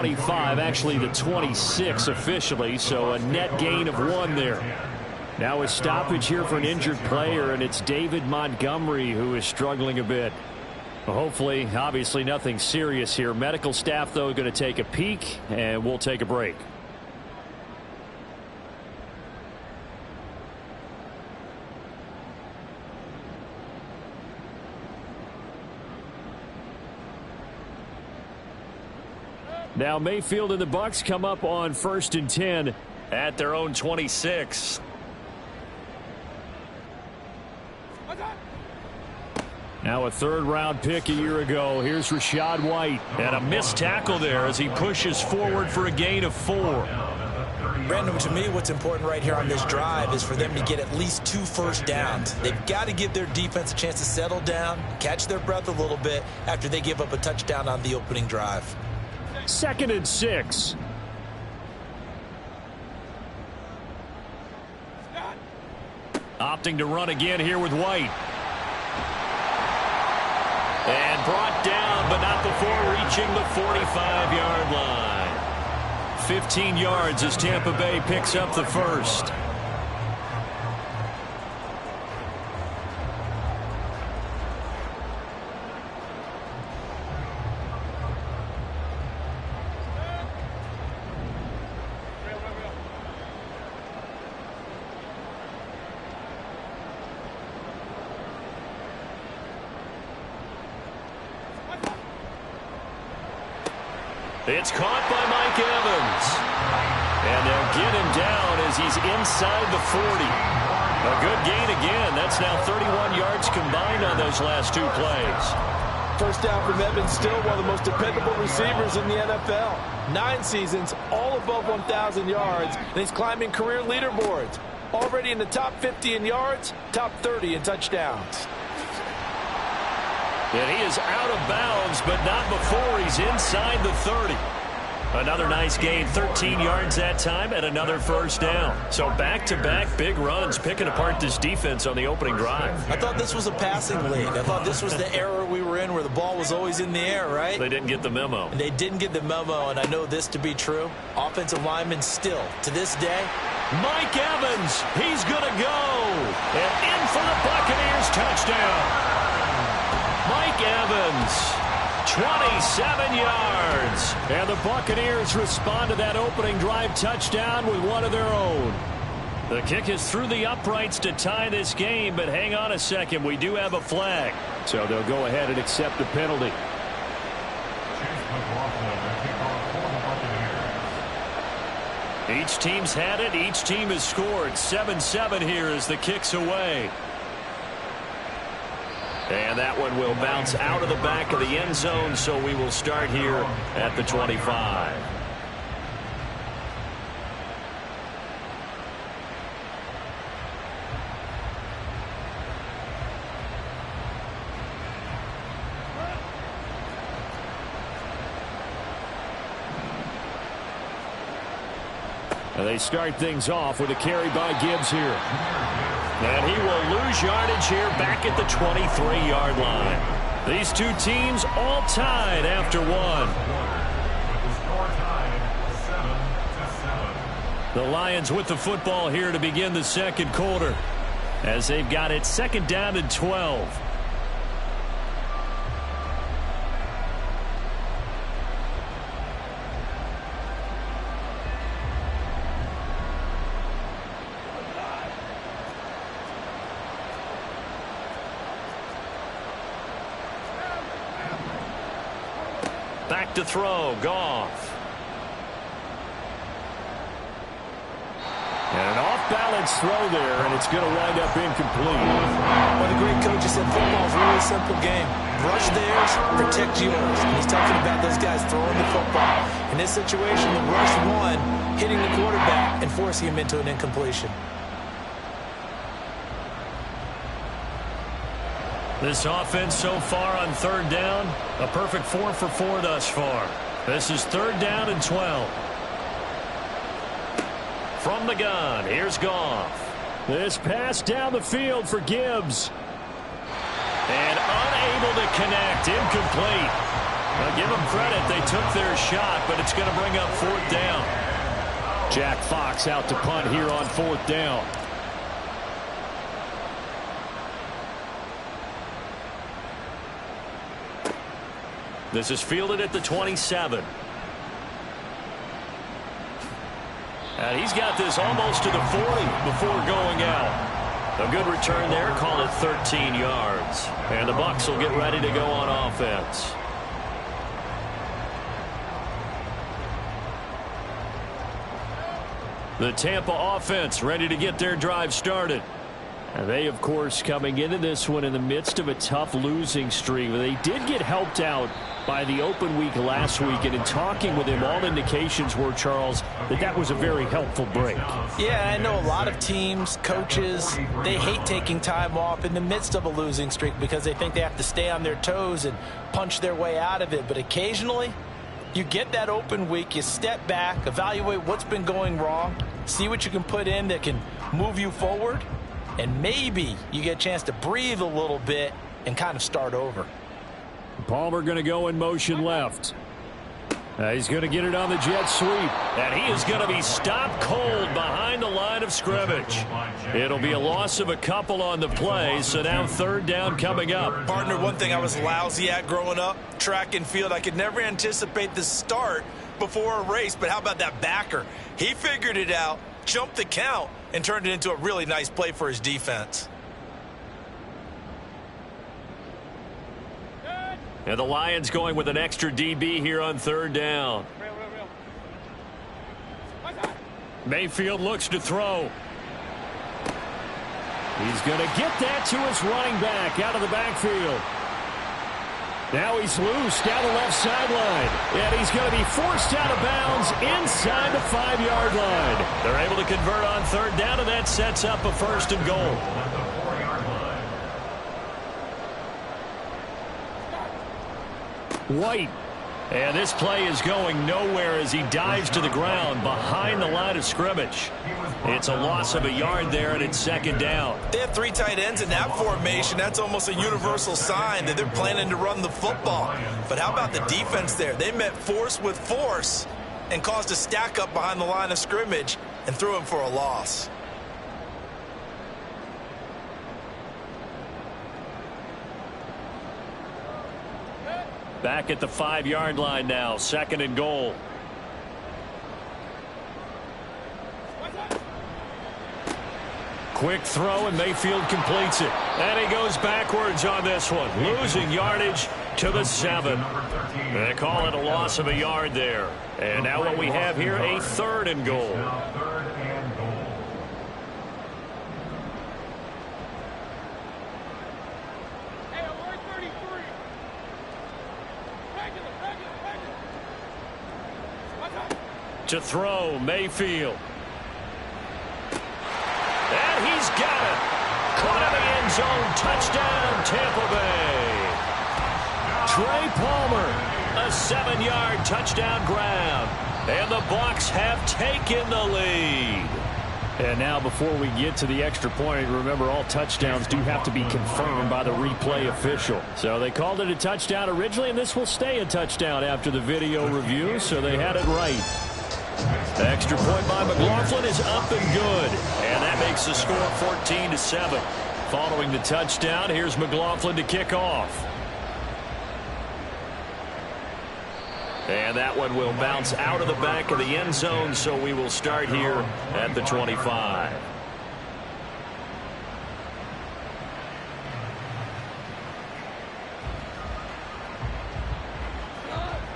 25, actually the 26 officially, so a net gain of 1 there. Now a stoppage here for an injured player, and it's David Montgomery who is struggling a bit. Well, hopefully, obviously nothing serious here. Medical staff, though, going to take a peek, and we'll take a break. Now Mayfield and the Bucs come up on 1st and 10 at their own 26. Now a 3rd-round pick a year ago. Here's Rachaad White. And a missed tackle there as he pushes forward for a gain of 4. Brandon, to me, what's important right here on this drive is for them to get at least 2 first downs. They've got to give their defense a chance to settle down, catch their breath a little bit after they give up a touchdown on the opening drive. 2nd and 6. Opting to run again here with White. And brought down, but not before reaching the 45-yard line. 15 yards as Tampa Bay picks up the first. It's caught by Mike Evans. And they'll get him down as he's inside the 40. A good gain again. That's now 31 yards combined on those last 2 plays. First down from Evans, still one of the most dependable receivers in the NFL. 9 seasons, all above 1,000 yards, and he's climbing career leaderboards. Already in the top 50 in yards, top 30 in touchdowns. And he is out of bounds, but not before he's inside the 30. Another nice gain, 13 yards that time, and another first down. So back-to-back big runs, picking apart this defense on the opening drive. I thought this was a passing league. I thought this was the era we were in where the ball was always in the air, right? They didn't get the memo. And they didn't get the memo, and I know this to be true. Offensive linemen still, to this day. Mike Evans, he's going to go. And in for the Buccaneers touchdown. Mike Evans, 27 yards. And the Buccaneers respond to that opening drive touchdown with one of their own. The kick is through the uprights to tie this game, but hang on a second. We do have a flag. So they'll go ahead and accept the penalty. Each team's had it. Each team has scored. 7-7 here as the kick's away. And that one will bounce out of the back of the end zone, so we will start here at the 25. And they start things off with a carry by Gibbs here. And he will lose yardage here back at the 23-yard line. These two teams all tied after 1. The Lions with the football here to begin the second quarter as they've got it 2nd down and 12. Back to throw, Goff. And an off-balance throw there, and it's going to wind up incomplete. Well, the great coach said football is a really simple game. Rush theirs, protect yours. And he's talking about those guys throwing the football. In this situation, the rush one, hitting the quarterback and forcing him into an incompletion. This offense so far on 3rd down, a perfect 4 for 4 thus far. This is 3rd down and 12. From the gun, here's Goff. This pass down the field for Gibbs. And unable to connect, incomplete. Now give them credit. They took their shot, but it's going to bring up 4th down. Jack Fox out to punt here on 4th down. This is fielded at the 27. And he's got this almost to the 40 before going out. A good return there, call it 13 yards. And the Bucs will get ready to go on offense. The Tampa offense ready to get their drive started. And they, of course, coming into this one in the midst of a tough losing streak. They did get helped out by the open week last week, and in talking with him, all indications were, Charles, that was a very helpful break. Yeah, I know a lot of teams, coaches, they hate taking time off in the midst of a losing streak because they think they have to stay on their toes and punch their way out of it. But occasionally, you get that open week, you step back, evaluate what's been going wrong, see what you can put in that can move you forward, and maybe you get a chance to breathe a little bit and kind of start over. Palmer going to go in motion left. He's going to get it on the jet sweep. And he is going to be stopped cold behind the line of scrimmage. It'll be a loss of a couple on the play, so now 3rd down coming up. Partner, one thing I was lousy at growing up, track and field, I could never anticipate the start before a race, but how about that backer? He figured it out, jumped the count, and turned it into a really nice play for his defense. And the Lions going with an extra DB here on 3rd down. Mayfield looks to throw. He's going to get that to his running back out of the backfield. Now he's loose down the left sideline. And he's going to be forced out of bounds inside the 5-yard line. They're able to convert on 3rd down, and that sets up a 1st and goal. White. And this play is going nowhere as he dives to the ground behind the line of scrimmage. It's a loss of a yard there, and it's 2nd down. They have 3 tight ends in that formation. That's almost a universal sign that they're planning to run the football. But how about the defense there? They met force with force and caused a stack up behind the line of scrimmage and threw him for a loss. Back at the 5-yard line now, 2nd and goal. Quick throw, and Mayfield completes it. And he goes backwards on this one, losing yardage to the 7. They call it a loss of a yard there. And now what we have here, a 3rd and goal. To throw, Mayfield. And he's got it. Caught in the end zone. Touchdown, Tampa Bay. Trey Palmer, a 7-yard touchdown grab. And the Bucs have taken the lead. And now before we get to the extra point, remember all touchdowns do have to be confirmed by the replay official. So they called it a touchdown originally, and this will stay a touchdown after the video review, so they had it right. The extra point by McLaughlin is up and good. And that makes the score 14-7. Following the touchdown, here's McLaughlin to kick off. And that one will bounce out of the back of the end zone, so we will start here at the 25.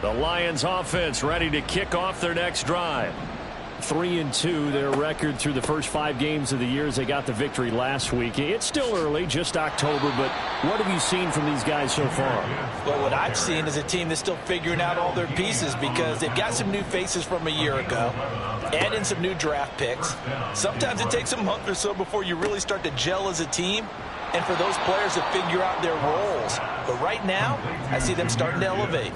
The Lions offense ready to kick off their next drive. 3-2 their record through the first 5 games of the year as they got the victory last week. It's still early, just October, but what have you seen from these guys so far? Well, what I've seen is a team that's still figuring out all their pieces because they've got some new faces from a year ago, add in some new draft picks. Sometimes it takes a month or so before you really start to gel as a team and for those players to figure out their roles. But right now, I see them starting to elevate.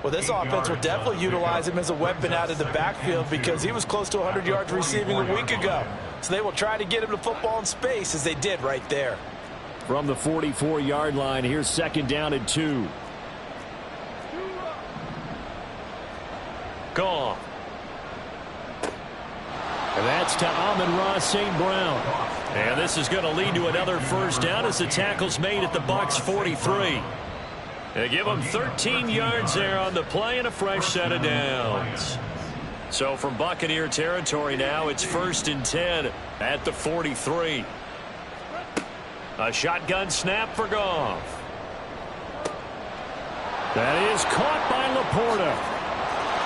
Well, this offense will definitely utilize him as a weapon out of the backfield because he was close to 100 yards receiving a week ago. So they will try to get him the football in space as they did right there. From the 44-yard line, here's 2nd down and 2. Goff. And that's to Amon-Ra St. Brown. And this is going to lead to another first down as the tackle's made at the Bucs 43. They give them 13 yards there on the play and a fresh set of downs. So from Buccaneer territory now, it's 1st and 10 at the 43. A shotgun snap for Goff. That is caught by Laporta.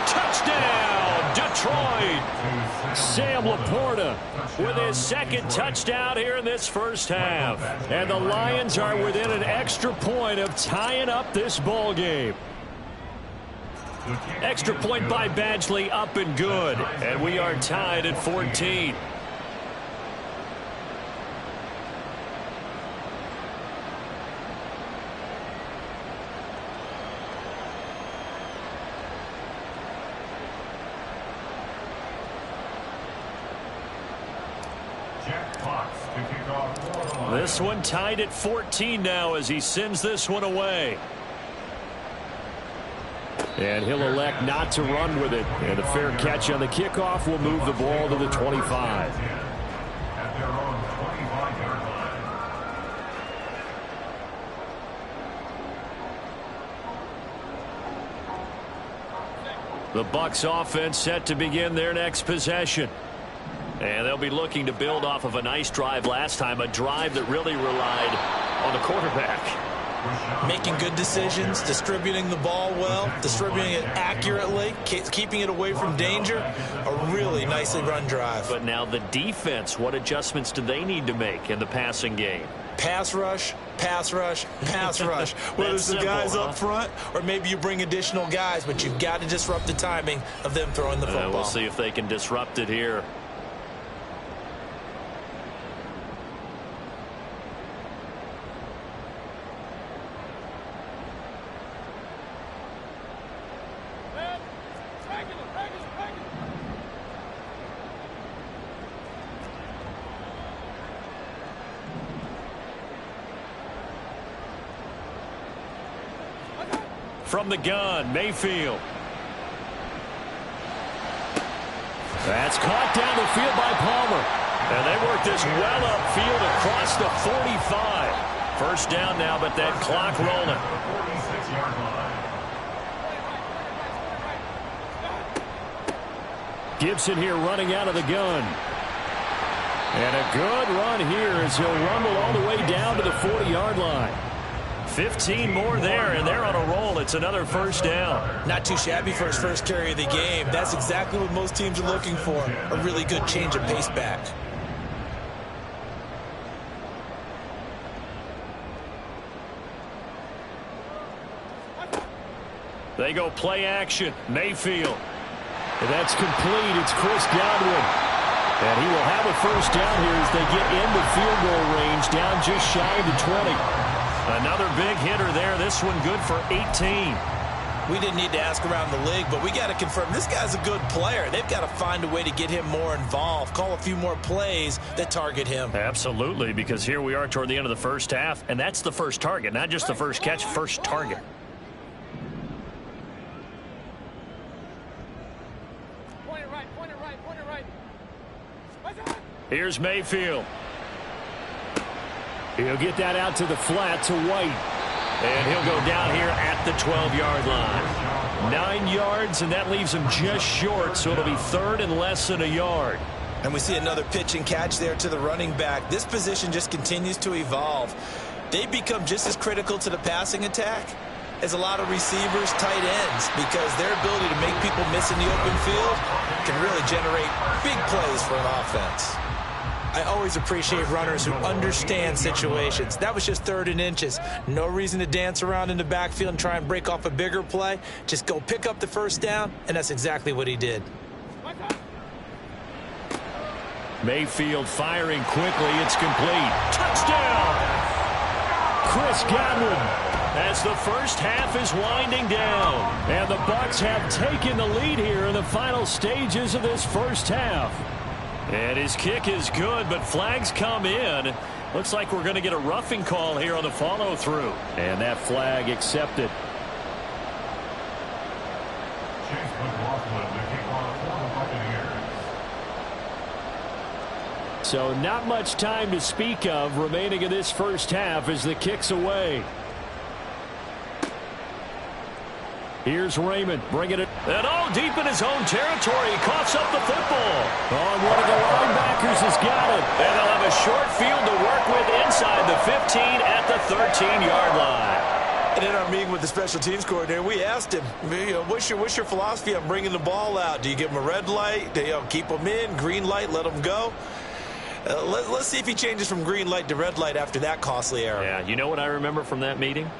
Touchdown, Detroit. Sam Laporta with his second touchdown here in this first half. And the Lions are within an extra point of tying up this ball game. Extra point by Badgley, up and good. And we are tied at 14. This one tied at 14 now as he sends this one away. And he'll elect not to run with it. And a fair catch on the kickoff will move the ball to the 25. The Bucs offense set to begin their next possession. And they'll be looking to build off of a nice drive last time, a drive that really relied on the quarterback. Making good decisions, distributing the ball well, distributing it accurately, keeping it away from danger. A really nicely run drive. But now the defense, what adjustments do they need to make in the passing game? Pass rush, pass rush, pass rush. Whether it's the guys up front or maybe you bring additional guys, but you've got to disrupt the timing of them throwing the football. We'll see if they can disrupt it here. From the gun, Mayfield. That's caught down the field by Palmer. And they work this well upfield across the 45. First down now, but that clock rolling. Gibson here running out of the gun. And a good run here as he'll rumble all the way down to the 40-yard line. 15 more there, and they're on a roll. It's another first down. Not too shabby for his first carry of the game. That's exactly what most teams are looking for. A really good change of pace back. They go play action. Mayfield. And that's complete. It's Chris Godwin. And he will have a first down here as they get into field goal range, down just shy of the 20. Another big hitter there. This one good for 18. We didn't need to ask around the league, but we got to confirm this guy's a good player. They've got to find a way to get him more involved, call a few more plays that target him. Absolutely, because here we are toward the end of the first half, and that's the first target, not just the first catch, first target. Point it right, point it right, point it right. Here's Mayfield. He'll get that out to the flat to White. And he'll go down here at the 12-yard line. 9 yards, and that leaves him just short, so it'll be third and less than a yard. And we see another pitch and catch there to the running back. This position just continues to evolve. They become just as critical to the passing attack as a lot of receivers, tight ends, because their ability to make people miss in the open field can really generate big plays for an offense. I always appreciate runners who understand situations. That was just 3rd and inches. No reason to dance around in the backfield and try and break off a bigger play. Just go pick up the first down, and that's exactly what he did. Mayfield firing quickly. It's complete. Touchdown! Chris Godwin, as the first half is winding down. And the Bucs have taken the lead here in the final stages of this first half. And his kick is good, but flags come in. Looks like we're going to get a roughing call here on the follow-through. And that flag accepted. So not much time to speak of remaining in this first half as the kick's away. Here's Raymond bringing it. And all deep in his own territory. He coughs up the football. Oh, and one of the linebackers has got it. And they'll have a short field to work with inside the 15 at the 13-yard line. And in our meeting with the special teams coordinator, we asked him, what's your philosophy on bringing the ball out? Do you give him a red light? Do you keep them in? Green light, let them go? Let's see if he changes from green light to red light after that costly error. Yeah, you know what I remember from that meeting?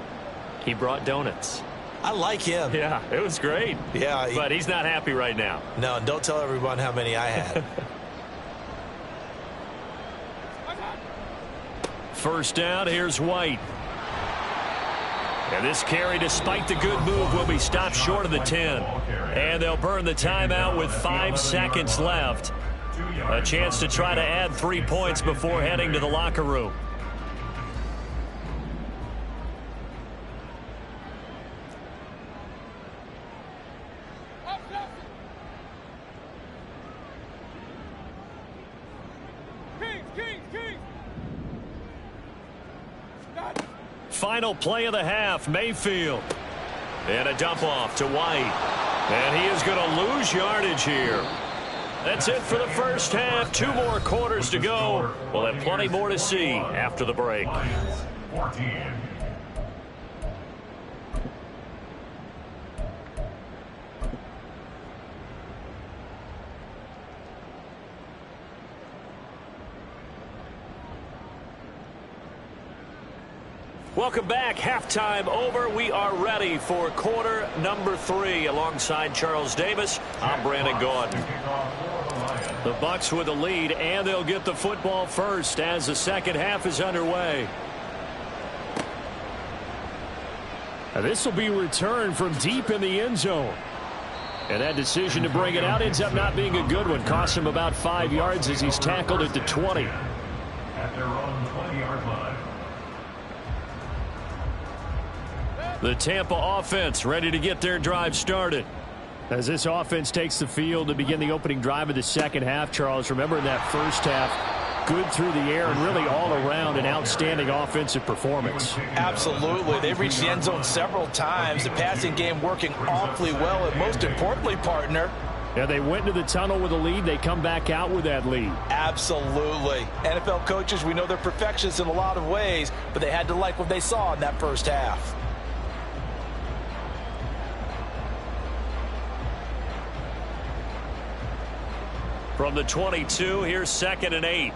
He brought donuts. I like him. Yeah, it was great. Yeah. But he's not happy right now. No, don't tell everyone how many I had. First down, here's White. And this carry, despite the good move, will be stopped short of the 10. And they'll burn the timeout with 5 seconds left. A chance to try to add 3 points before heading to the locker room. Final play of the half, Mayfield. And a dump off to White. And he is going to lose yardage here. That's it for the first half. 2 more quarters to go. We'll have plenty more to see after the break. Welcome back. Halftime over. We are ready for quarter number 3. Alongside Charles Davis, I'm Brandon Gaudin. The Bucs with the lead, and they'll get the football first as the second half is underway. Now this will be returned from deep in the end zone. And that decision to bring it out ends up not being a good one. Costs him about 5 yards as he's tackled at the 20. At their own 20-yard line. The Tampa offense ready to get their drive started. As this offense takes the field to begin the opening drive of the second half, Charles, remember in that first half, good through the air and really all around an outstanding offensive performance. Absolutely. They've reached the end zone several times. The passing game working awfully well, and most importantly, partner, yeah, they went into the tunnel with a lead. They come back out with that lead. Absolutely. NFL coaches, we know they're perfectionists in a lot of ways, but they had to like what they saw in that first half. From the 22, here's 2nd and 8.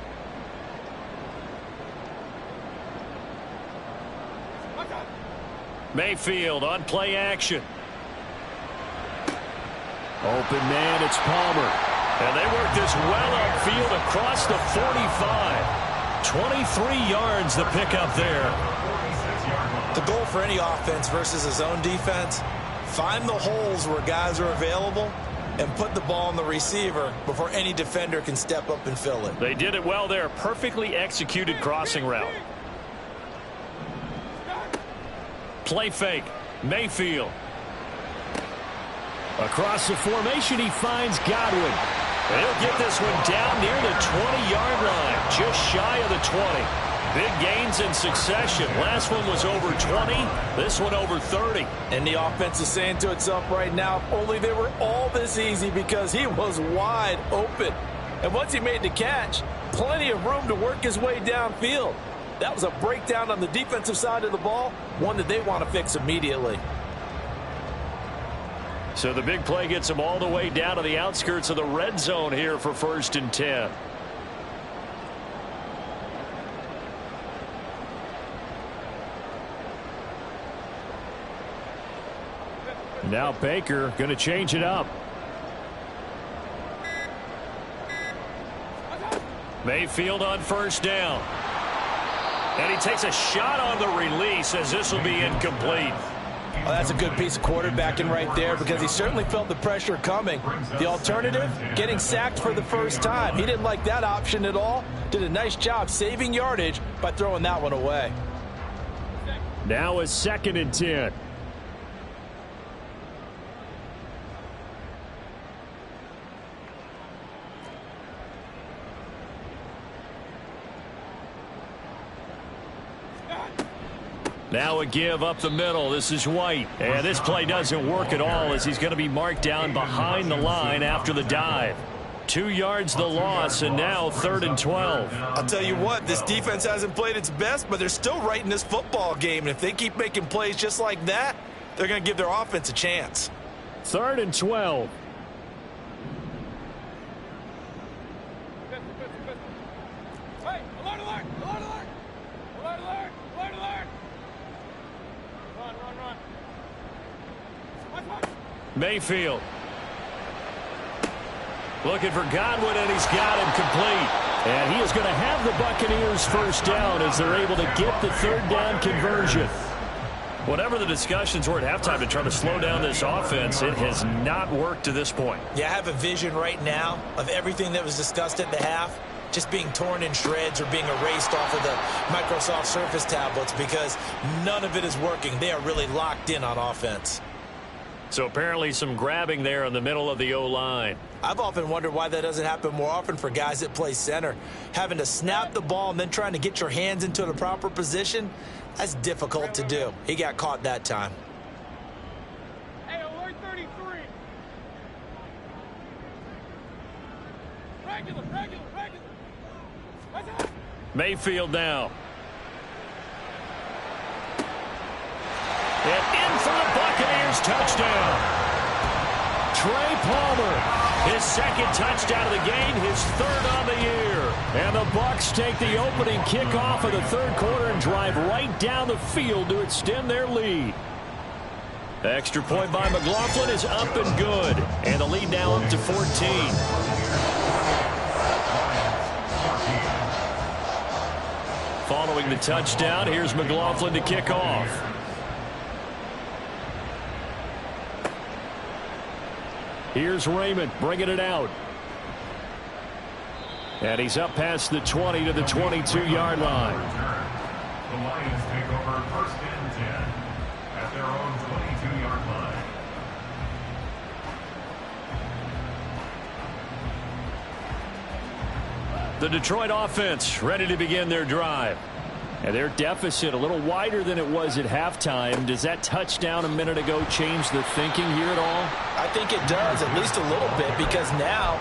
Mayfield on play action. Open man, it's Palmer. And they work this well upfield across the 45. 23 yards the pickup there. The goal for any offense versus his own defense, find the holes where guys are available and put the ball on the receiver before any defender can step up and fill it. They did it well there. Perfectly executed crossing route. Play fake. Mayfield. Across the formation, he finds Godwin. And he'll get this one down near the 20-yard line, just shy of the 20. Big gains in succession. Last one was over 20. This one over 30. And the offense is saying to itself right now, if only they were all this easy, because he was wide open. And once he made the catch, plenty of room to work his way downfield. That was a breakdown on the defensive side of the ball, one that they want to fix immediately. So the big play gets them all the way down to the outskirts of the red zone here for 1st and 10. Now Baker going to change it up. Mayfield on 1st down. And he takes a shot on the release as this will be incomplete. Oh, that's a good piece of quarterbacking right there, because he certainly felt the pressure coming. The alternative, getting sacked for the first time. He didn't like that option at all. Did a nice job saving yardage by throwing that one away. Now a 2nd and 10. Now a give up the middle. This is White. And this play doesn't work at all as he's going to be marked down behind the line after the dive. 2 yards the loss, and now 3rd and 12. I'll tell you what, this defense hasn't played its best, but they're still right in this football game. And if they keep making plays just like that, they're going to give their offense a chance. 3rd and 12. Hey, alert, alert, alert, alert. Alert, alert, alert, alert. Run, run, run. Watch, watch. Mayfield. Looking for Godwin, and he's got him complete. And he is going to have the Buccaneers first down as they're able to get the 3rd down conversion. Whatever the discussions were at halftime to try to slow down this offense, it has not worked to this point. Yeah, I have a vision right now of everything that was discussed at the half just being torn in shreds or being erased off of the Microsoft Surface tablets because none of it is working. They are really locked in on offense. So apparently some grabbing there in the middle of the O-line. I've often wondered why that doesn't happen more often for guys that play center. Having to snap the ball and then trying to get your hands into the proper position, that's difficult to do. He got caught that time. Hey, alert 33. Regular, regular, regular. Watch out. Mayfield now. And in for the Buccaneers touchdown. Trey Palmer, his 2nd touchdown of the game, his 3rd on the year. And the Bucs take the opening kickoff of the 3rd quarter and drive right down the field to extend their lead. Extra point by McLaughlin is up and good. And the lead now up to 14. Following the touchdown, here's McLaughlin to kick off. Here's Raymond bringing it out. And he's up past the 20 to the 22-yard line. The Lions take over 1st and 10 at their own 22-yard line. The Detroit offense ready to begin their drive. And their deficit a little wider than it was at halftime. Does that touchdown a minute ago change the thinking here at all? I think it does, at least a little bit, because now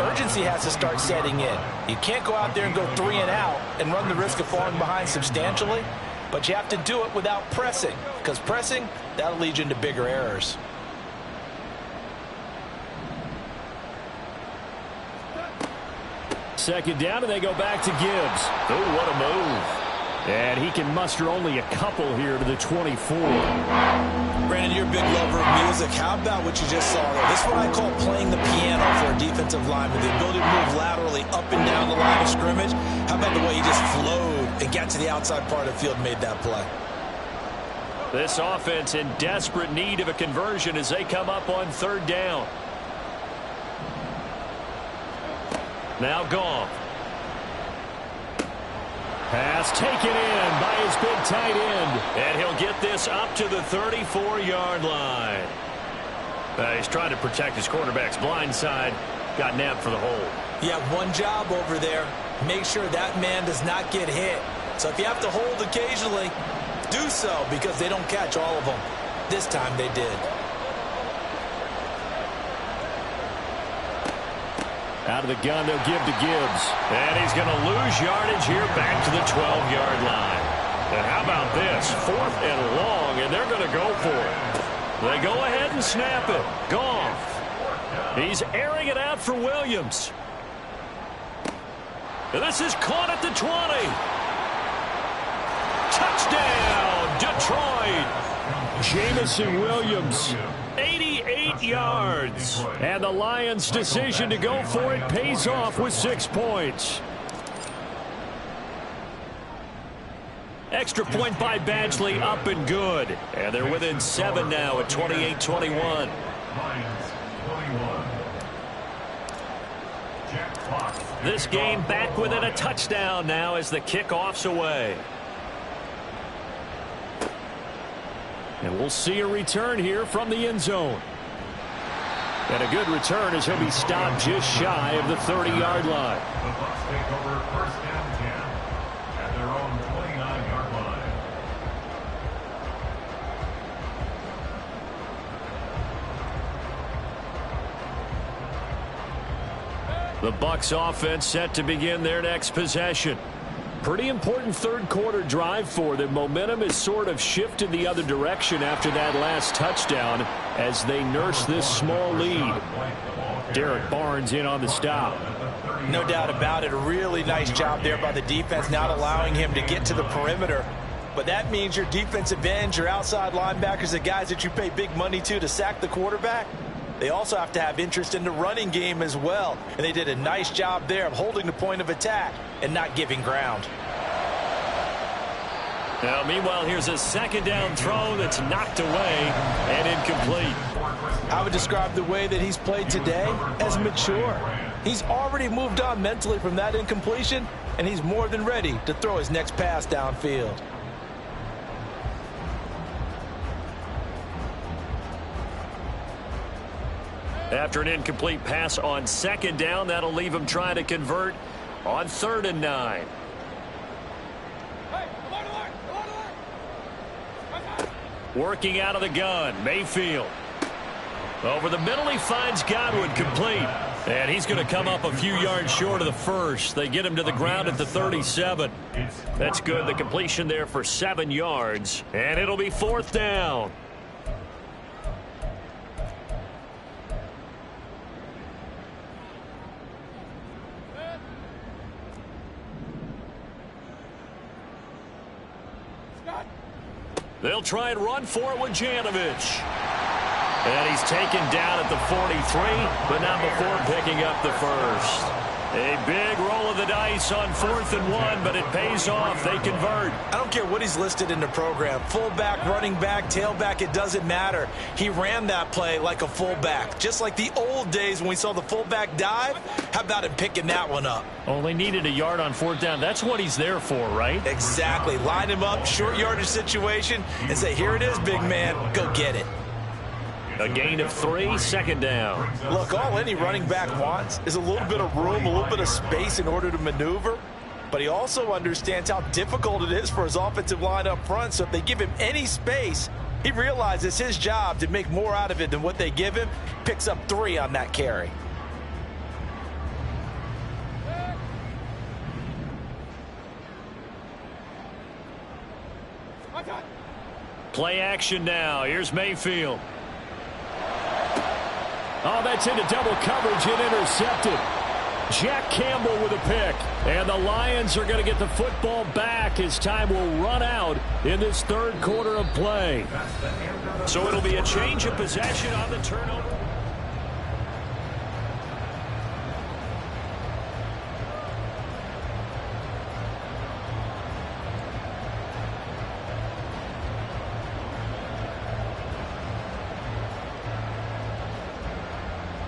urgency has to start setting in. You can't go out there and go 3 and out and run the risk of falling behind substantially, but you have to do it without pressing, because pressing, that'll lead you into bigger errors. Second down, and they go back to Gibbs. Oh, what a move. And he can muster only a couple here to the 24. Brandon, you're a big lover of music. How about what you just saw there? This is what I call playing the piano for a defensive lineman. The ability to move laterally up and down the line of scrimmage. How about the way he just flowed and got to the outside part of the field and made that play? This offense in desperate need of a conversion as they come up on 3rd down. Now Goff. Pass taken in by his big tight end. And he'll get this up to the 34-yard line. He's trying to protect his quarterback's blind side. Got nabbed for the hole. You have one job over there. Make sure that man does not get hit. So if you have to hold occasionally, do so because they don't catch all of them. This time they did. Out of the gun, they'll give to Gibbs. And he's going to lose yardage here back to the 12-yard line. And how about this? 4th and long, and they're going to go for it. They go ahead and snap it. Goff. He's airing it out for Williams. And this is caught at the 20. Touchdown, Detroit. Jamison Williams. 88 yards. And the Lions' decision to go for it pays off with 6 points. Extra point by Badgley, up and good. And they're within 7 now at 28-21. Lions 21. Jack Fox. This game back within a touchdown now as the kickoff's away. And we'll see a return here from the end zone. And a good return as he'll be stopped just shy of the 30-yard line. The Bucs take over 1st and 10 at their own 29-yard line. The Bucs offense set to begin their next possession. Pretty important third quarter drive for them. Momentum has sort of shifted the other direction after that last touchdown as they nurse this small lead. Derek Barnes in on the stop. No doubt about it. A really nice job there by the defense, not allowing him to get to the perimeter. But that means your defensive ends, your outside linebackers, the guys that you pay big money to sack the quarterback, they also have to have interest in the running game as well. And they did a nice job there of holding the point of attack and not giving ground. Now, meanwhile, here's a second down throw that's knocked away and incomplete. I would describe the way that he's played today as mature. He's already moved on mentally from that incompletion, and he's more than ready to throw his next pass downfield. After an incomplete pass on second down, that'll leave him trying to convert on 3rd and 9. Working out of the gun, Mayfield. Over the middle, he finds Godwin complete. And he's going to come up a few yards short of the first. They get him to the ground at the 37. That's good. The completion there for 7 yards. And it'll be 4th down. They'll try and run for it with Janovich. And he's taken down at the 43, but not before picking up the first. A big roll of the dice on 4th and 1, but it pays off. They convert. I don't care what he's listed in the program. Fullback, running back, tailback, it doesn't matter. He ran that play like a fullback. Just like the old days when we saw the fullback dive. How about him picking that one up? Only needed a yard on 4th down. That's what he's there for, right? Exactly. Line him up, short yardage situation, and say, here it is, big man. Go get it. A gain of 3, 2nd down. Look, all any running back wants is a little bit of room, a little bit of space in order to maneuver. But he also understands how difficult it is for his offensive line up front. So if they give him any space, he realizes his job to make more out of it than what they give him. Picks up 3 on that carry. Play action now. Here's Mayfield. Oh, that's into double coverage and intercepted. Jack Campbell with a pick. And the Lions are going to get the football back as time will run out in this 3rd quarter of play. So it'll be a change of possession on the turnover.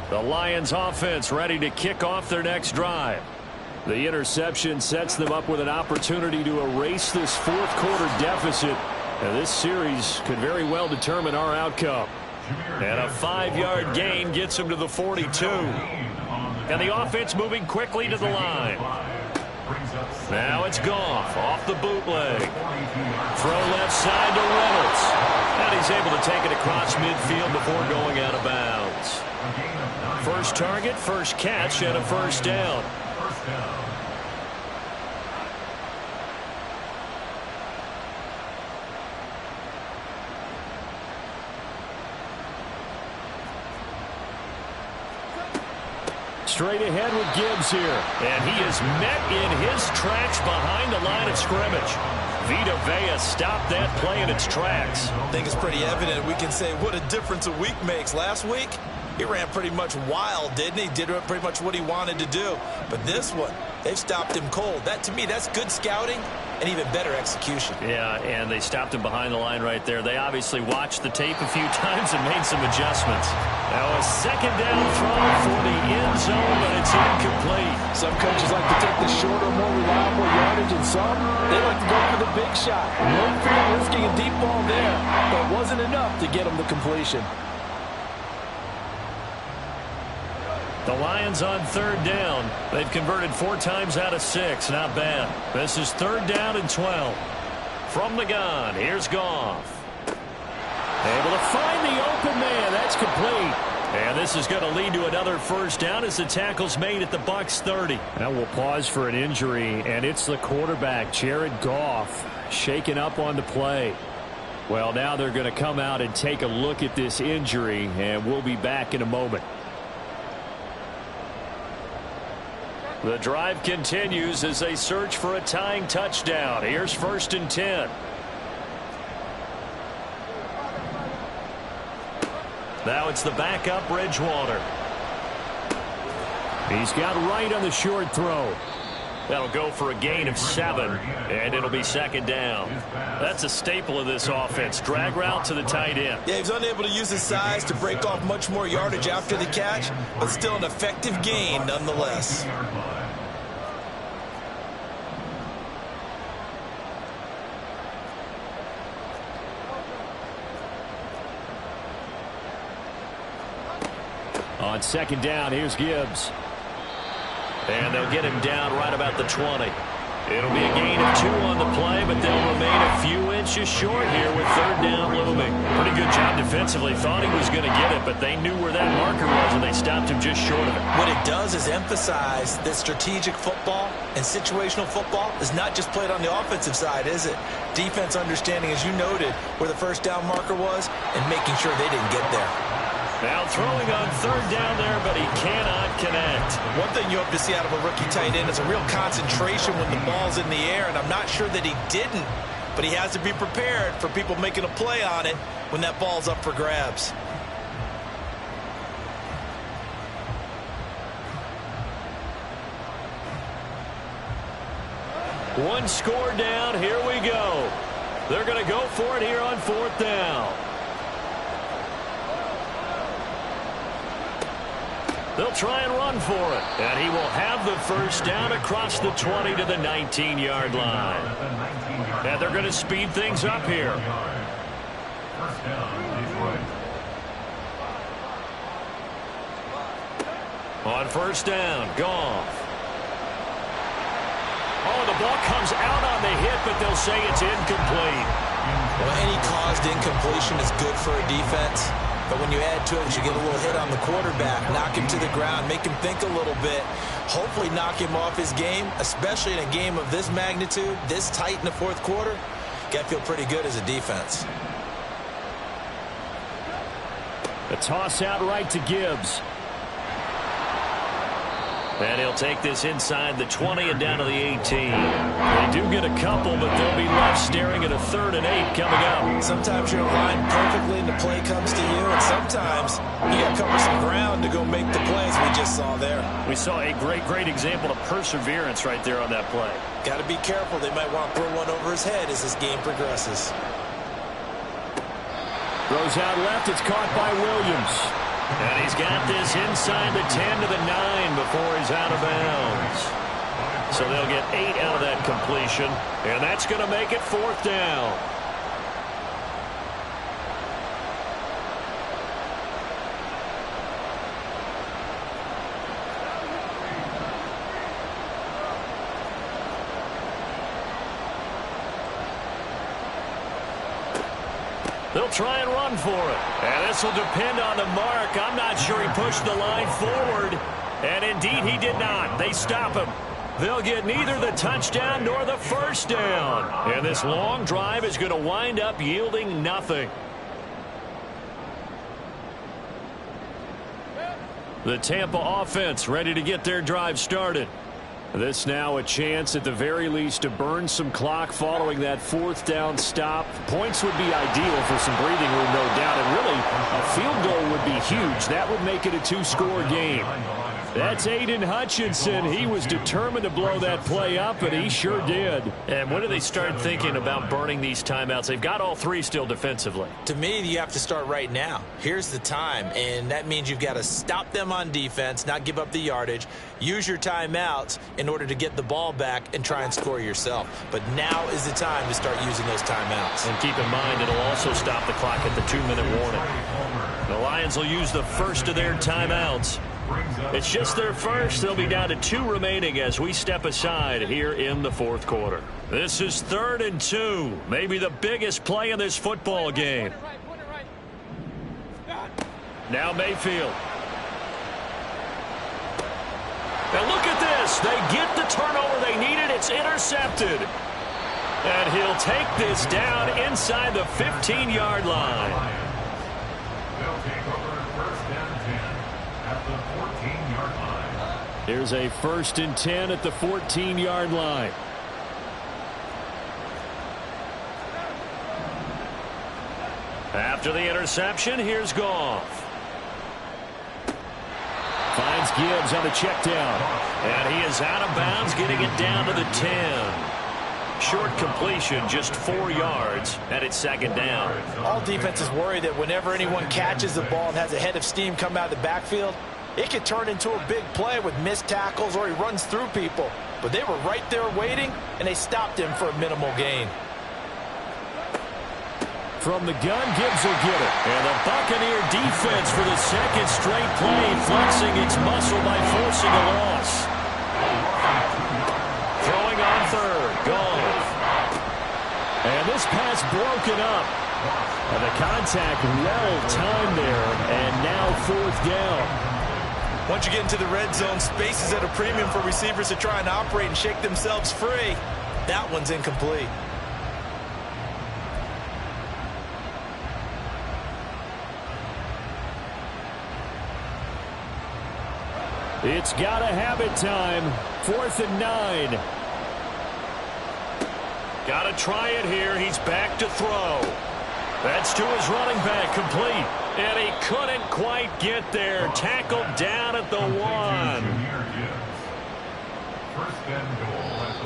The Lions offense ready to kick off their next drive. The interception sets them up with an opportunity to erase this 4th quarter deficit. And this series could very well determine our outcome. And a 5-yard gain gets them to the 42. And the offense moving quickly to the line. Now it's Goff off the bootleg. Throw left side to Reynolds. And he's able to take it across midfield before going out of bounds. First target, first catch, and a 1st down. Straight ahead with Gibbs here. And he is met in his tracks behind the line of scrimmage. Vita Vea stopped that play in its tracks. I think it's pretty evident. We can say what a difference a week makes. Last week, he ran pretty much wild, didn't he? Did pretty much what he wanted to do. But this one, they've stopped him cold. That, to me, that's good scouting and even better execution. Yeah, and they stopped him behind the line right there. They obviously watched the tape a few times and made some adjustments. Now a 2nd down throw for the end zone, but it's incomplete. Some coaches like to take the shorter, more reliable yardage, and some, they like to go for the big shot. No fear risking a deep ball there, but it wasn't enough to get him the completion. The Lions on 3rd down. They've converted 4 times out of 6. Not bad. This is 3rd down and 12. From the gun, here's Goff. Able to find the open man. That's complete. And this is going to lead to another first down as the tackle's made at the Bucs 30. Now we'll pause for an injury, and it's the quarterback, Jared Goff, shaken up on the play. Well, now they're going to come out and take a look at this injury, and we'll be back in a moment. The drive continues as they search for a tying touchdown. Here's 1st and 10. Now it's the backup, Bridgewater. He's got right on the short throw. That'll go for a gain of 7, and it'll be 2nd down. That's a staple of this offense. Drag route to the tight end. Yeah, he was unable to use his size to break off much more yardage after the catch, but still an effective gain nonetheless. On 2nd down, here's Gibbs. And they'll get him down right about the 20. It'll be a gain of 2 on the play, but they'll remain a few inches short here with 3rd down looming. Pretty good job defensively. Thought he was going to get it, but they knew where that marker was, and they stopped him just short of it. What it does is emphasize that strategic football and situational football is not just played on the offensive side, is it? Defense understanding, as you noted, where the 1st down marker was and making sure they didn't get there. Now throwing on 3rd down there, but he cannot connect. One thing you hope to see out of a rookie tight end is a real concentration when the ball's in the air, and I'm not sure that he didn't, but he has to be prepared for people making a play on it when that ball's up for grabs. One score down. Here we go. They're going to go for it here on 4th down. They'll try and run for it. And he will have the 1st down across the 20 to the 19-yard line. And they're going to speed things up here. 1st down, Detroit. On 1st down, Goff. Oh, the ball comes out on the hit, but they'll say it's incomplete. Well, any caused incompletion is good for a defense. But when you add to it, you get a little hit on the quarterback, knock him to the ground, make him think a little bit, hopefully knock him off his game, especially in a game of this magnitude, this tight in the 4th quarter. Got to feel pretty good as a defense. A toss out right to Gibbs. And he'll take this inside the 20 and down to the 18. They do get a couple, but they'll be left staring at a 3rd and 8 coming up. Sometimes you're aligned perfectly and the play comes to you, and sometimes you got to cover some ground to go make the plays we just saw there. We saw a great example of perseverance right there on that play. Got to be careful. They might want to throw one over his head as this game progresses. Throws out left. It's caught by Williams. And he's got this inside the 10 to the 9 before he's out of bounds. So they'll get 8 out of that completion, and that's going to make it 4th down. They'll try and run for it. And this will depend on the mark. I'm not sure he pushed the line forward. And indeed he did not. They stop him. They'll get neither the touchdown nor the 1st down. And this long drive is going to wind up yielding nothing. The Tampa offense ready to get their drive started. This now a chance at the very least to burn some clock following that 4th down stop. Points would be ideal for some breathing room, no doubt. And really, a field goal would be huge. That would make it a 2-score game. That's Aiden Hutchinson. He was determined to blow that play up, and he sure did. And when do they start thinking about burning these timeouts? They've got all 3 still defensively. To me, you have to start right now. Here's the time, and that means you've got to stop them on defense, not give up the yardage, use your timeouts in order to get the ball back and try and score yourself. But now is the time to start using those timeouts. And keep in mind, it'll also stop the clock at the 2-minute warning. The Lions will use the first of their timeouts. It's just their first. They'll be down to 2 remaining as we step aside here in the 4th quarter. This is 3rd and 2. Maybe the biggest play in this football game. Now Mayfield. And look at this. They get the turnover they needed. It's intercepted. And he'll take this down inside the 15-yard line. They'll take over first and 10 at the 14-yard line. Here's a first and 10 at the 14-yard line. After the interception, here's Goff. Finds Gibbs on the check down. And he is out of bounds, getting it down to the 10. Short completion, just 4 yards, and it's second down. All defenses worry that whenever anyone catches the ball and has a head of steam come out of the backfield, it could turn into a big play with missed tackles or he runs through people. But they were right there waiting, and they stopped him for a minimal gain. From the gun, Gibbs will get it. And the Buccaneer defense for the second straight play, flexing its muscle by forcing a loss. Throwing on third, Goff. And this pass broken up. And the contact well timed there, and now fourth down. Once you get into the red zone, space is at a premium for receivers to try and operate and shake themselves free. That one's incomplete. It's got to have it time. 4th and 9. Got to try it here. He's back to throw. That's to his running back, complete. And he couldn't quite get there. Tackled down at the 1.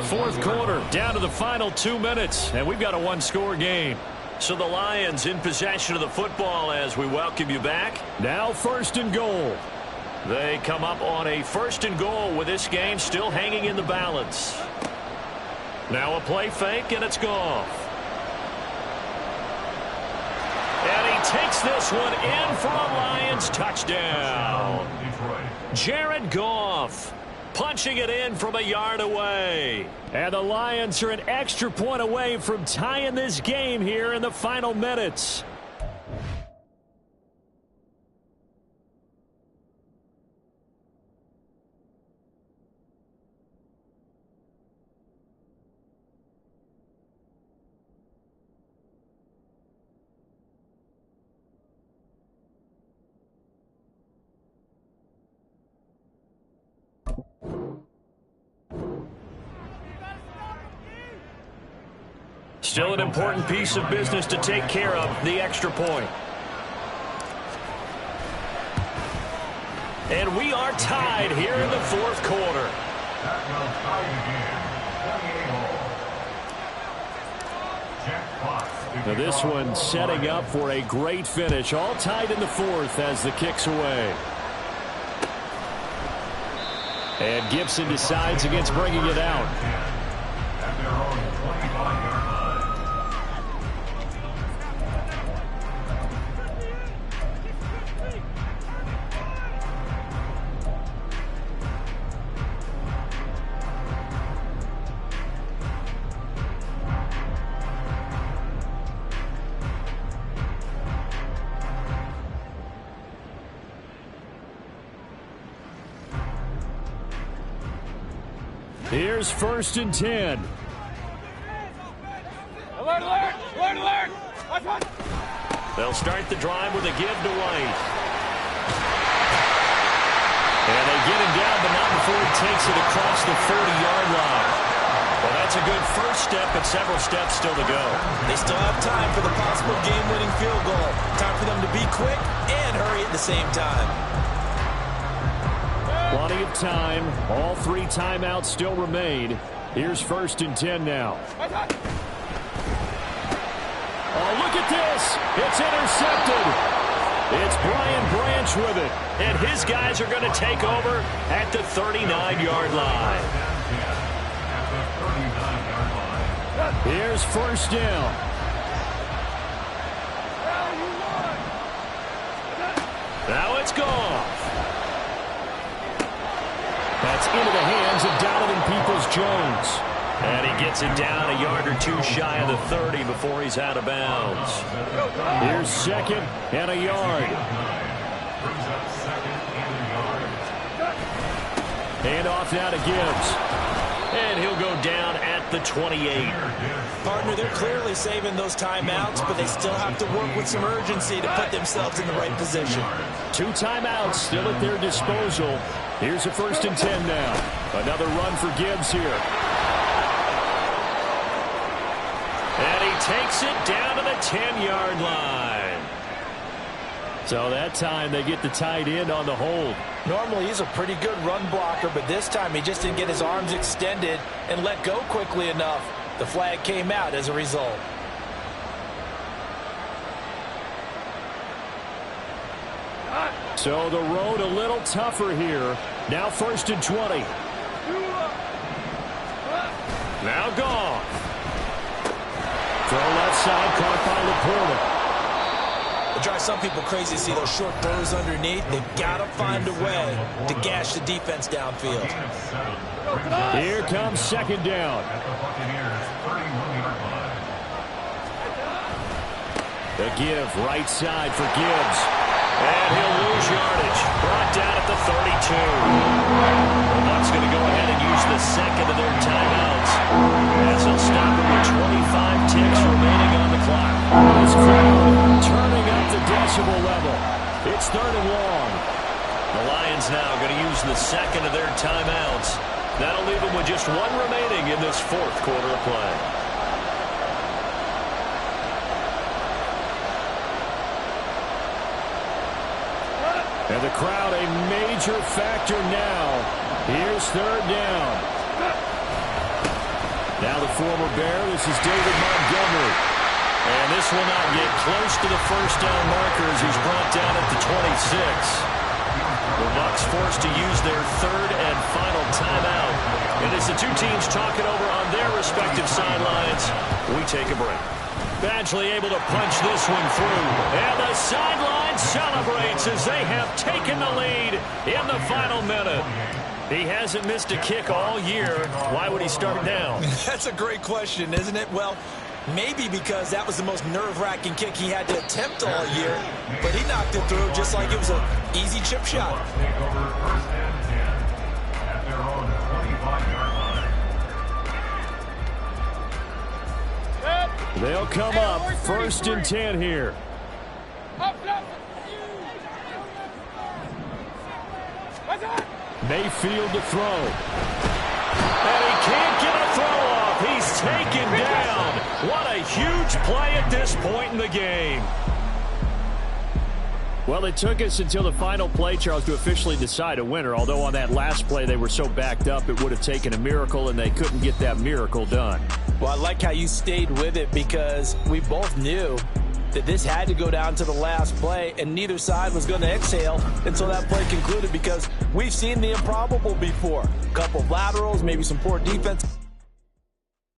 Fourth quarter, down to the final 2 minutes. And we've got a one-score game. So the Lions in possession of the football as we welcome you back. Now first and goal. They come up on a first and goal with this game still hanging in the balance. Now a play fake, and it's Goff. And he takes this one in for a Lions touchdown. Jared Goff punching it in from a yard away. And the Lions are an extra point away from tying this game here in the final minutes. Still an important piece of business to take care of, the extra point. And we are tied here in the fourth quarter. Now this one setting up for a great finish. All tied in the fourth as the kick's away. And Gibson decides against bringing it out. At their own 25-yard line. Here's first and 10. Alert, alert! Alert, alert! Watch, watch! They'll start the drive with a give to White. And they get him down, but not before he takes it across the 40-yard line. Well, that's a good first step, but several steps still to go. They still have time for the possible game-winning field goal. Time for them to be quick and hurry at the same time. Plenty of time. All 3 timeouts still remain. Here's first and 10 now. Oh, look at this. It's intercepted. It's Brian Branch with it. And his guys are going to take over at the 39-yard line. Here's first down. Now it's gone. That's into the hands of Donovan Peoples-Jones. And he gets it down a yard or 2 shy of the 30 before he's out of bounds. Here's second and a yard. Hand off now to Gibbs. And he'll go down at the 28. Partner, they're clearly saving those timeouts, but they still have to work with some urgency to put themselves in the right position. 2 timeouts still at their disposal. Here's a 1st and 10 now. Another run for Gibbs here. And he takes it down to the 10-yard line. So that time they get the tight end on the hold. Normally he's a pretty good run blocker, but this time he just didn't get his arms extended and let go quickly enough. The flag came out as a result. So the road a little tougher here. Now 1st and 20. Now gone. Throw left side, caught by Laporta. It drives some people crazy to see those short throws underneath. They've got to find a way to gash the defense downfield. Here comes 2nd down. The give right side for Gibbs. And he'll lose yardage. Brought down at the 32. The Bucs going to go ahead and use the 2nd of their timeouts, as he'll stop it with 25 ticks remaining on the clock. This crowd turning up the decibel level. It's 3rd and long. The Lions now going to use the 2nd of their timeouts. That'll leave them with just 1 remaining in this 4th quarter of play. And the crowd a major factor now. Here's 3rd down. Now the former Bear, this is David Montgomery. And this will not get close to the 1st down marker as he's brought down at the 26. The Bucs forced to use their 3rd and final timeout. And as the 2 teams talk it over on their respective sidelines, we take a break. Badgley able to punch this one through. And the sideline celebrates as they have taken the lead in the final minute. He hasn't missed a kick all year. Why would he start now? That's a great question, isn't it? Well, maybe because that was the most nerve-wracking kick he had to attempt all year. But he knocked it through just like it was an easy chip shot. Take over 1st and 10 at their own 25-yard line. They'll come up 1st and 10 here. Mayfield to throw. And he can't get a throw off. He's taken down. What a huge play at this point in the game. Well, it took us until the final play, Charles, to officially decide a winner. Although on that last play they were so backed up, it would have taken a miracle, and they couldn't get that miracle done. Well, I like how you stayed with it because we both knew that this had to go down to the last play, and neither side was going to exhale until that play concluded because we've seen the improbable before. A couple of laterals, maybe some poor defense.